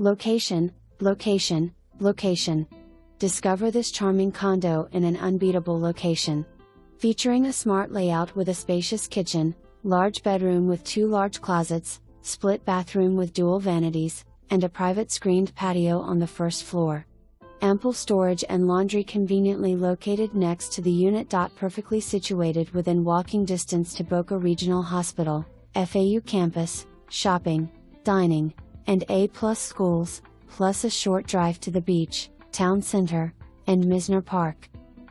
Location, location, location. Discover this charming condo in an unbeatable location. Featuring a smart layout with a spacious kitchen, large bedroom with 2 large closets, split bathroom with dual vanities, and a private screened patio on the first floor. Ample storage and laundry conveniently located next to the unit.Perfectly, situated within walking distance to Boca Regional Hospital, FAU campus, shopping, dining, and A+ schools, plus a short drive to the beach, town center, and Mizner Park.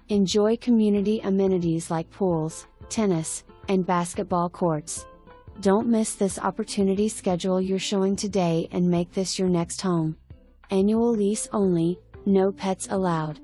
Enjoy community amenities like pools, tennis, and basketball courts. Don't miss this opportunity. Schedule your showing today and make this your next home. Annual lease only, no pets allowed.